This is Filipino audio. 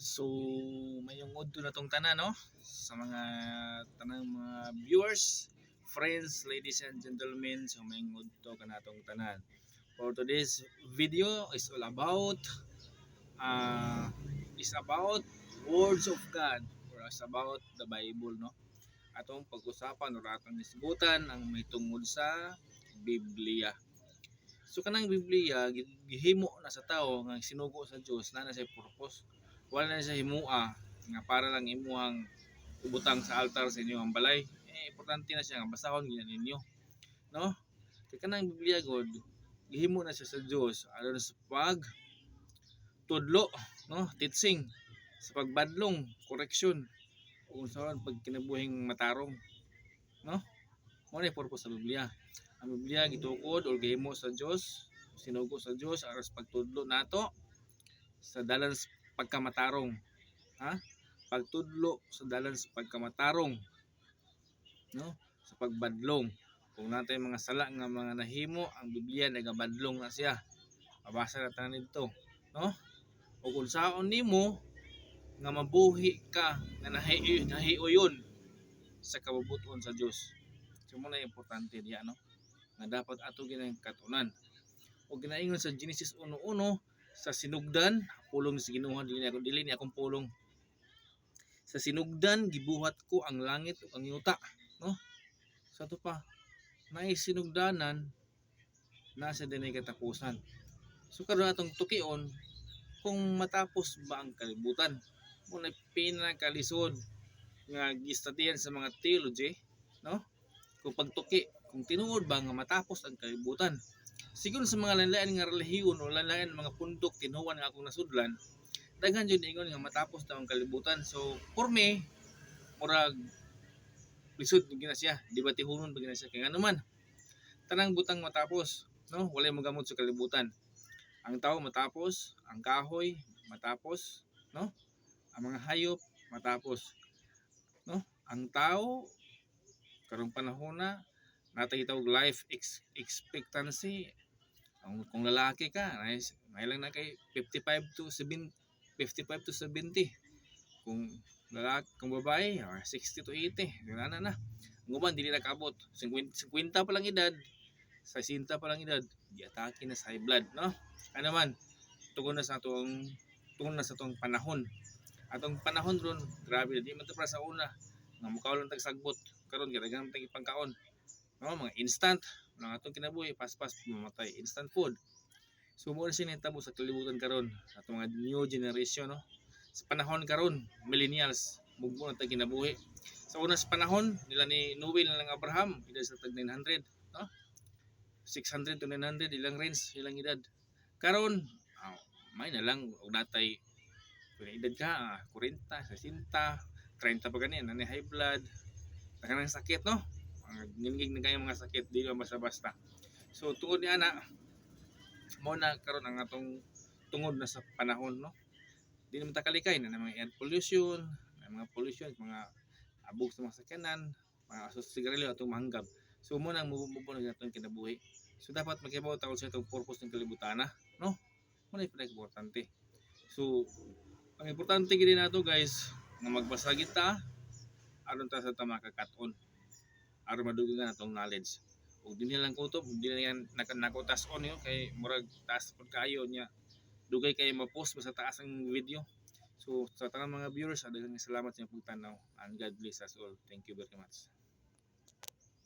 So, mayong udto na tong tanan, no? Sa mga tanang mga viewers, friends, ladies and gentlemen, so mayong udto ka na tong tanan. For today's video is all about uh, is about words of God or is about the Bible, no? Atong pag-usapan or atong isgutan ang may tungod sa Biblia. So kanang Biblia gihimo na sa tao nga sinugo sa Dios na siya purpose. Wala na siya himua nga para lang imuhang ibutang sa altar sa inyong balay. Importante na siya nga basahon gyud ninyo, no? Kay kanang Biblia god gihimo na siya sa Dios aron sa pag tudlo, no? Teaching sa pagbadlong, correction o sa pag kinabuhing matarong, no? Mo na purpose sa Biblia. Ang Biblia gitukod o gihimo sa Dios, sinugo sa Dios aron sa pagtudlo nato sa dalan sa pagkamatarong, ha? Pagtudlo sa dalan sa pagkamatarong, no? Sa pagbadlong. Kung natay mga sala nga mga nahimo, ang Biblia nagabadlong na siya. Mabasa na tanan dito, no? O kung saon nimo nga mabuhi ka nga nahiuyon sa kabubuton sa Dios. So mo na importante diya, no? Nga dapat ato ginang katunan. O ginaingon sa Genesis 1:1 sa sinugdan, pulong sa Ginoo dili ni akong pulong. Sa sinugdan gibuhat ko ang langit ug ang yuta, no? Sa to pa naay sinugdanan nasa dinay katapusan. So karon atong tukion kung matapos ba ang kalibutan. Mo na pinakalisod nga gistudihan sa mga theology, no? Kung pagtuki, kung tinuod ba nga matapos ang kalibutan. Siguro sa mga lain-lain nga relihiyon o lain-lain mga pundok tinuwan nga akong nasudlan, daghan jud ingon nga matapos daw ang kalibutan. So for me, murag lisod gina siya, debatehonon gina siya kay nganuman tanang butang matapos, no? Walay magamot sa kalibutan. Ang tao matapos, ang kahoy matapos, no? Ang mga hayop matapos, no? Ang tao karong panahon na natay tawag life expectancy. Kung lalaki ka, may lang na kay 55 to 70, 55 to 70. Kung lalaki, kung babae, 60 to 80. Gana na. Ang uban dili nakaabot 50 pa lang edad, 60 pa lang edad, giatake na sa high blood, no? Ano man, tugon na sa tong panahon. Atong panahon ron, grabe di man to para sa una. Nga mukaw lang tag sagbot, karon gadagan tag ipangkaon. No, mga instant, mga atong kinabuhi, pas-pas mamatay, instant food. So mo na sinitabo sa kalibutan karon, atong mga new generation, no? Sa panahon karon, millennials, mugbo na tag kinabuhi. Sa una sa panahon nila ni Noel lang Abraham, edad sa tag 900, no? 600 to 900 ilang range, ilang edad. Karon, may na lang og natay kung edad ka, 40, 60, 30 pa gani, nani high blood, kanang sakit, no? Ngingig na kayo mga sakit, di ba basta-basta. So tungod ni ana mo na karon ang atong tungod na sa panahon, no? Di naman ta kalikay na mga air pollution, mga pollution, mga abog sa mga sakyanan, mga sigarilyo atong mahanggab. So mo nang mubo na atong kinabuhi. So dapat magibaw taon sa itong purpose ng kalibutan, no? Mo na importante. So ang importante gid nato guys nga magbasa kita aron ta sa tama kakaton. Aron madugangan atong knowledge. Ug dinhi lang kutob, di na yan nakutas on yo kay murag taas pud kayo nya. Dugay kay ma-post sa taas ang video. So sa tanang mga viewers, daghang salamat sa inyong pagtanaw and God bless us all. Thank you very much.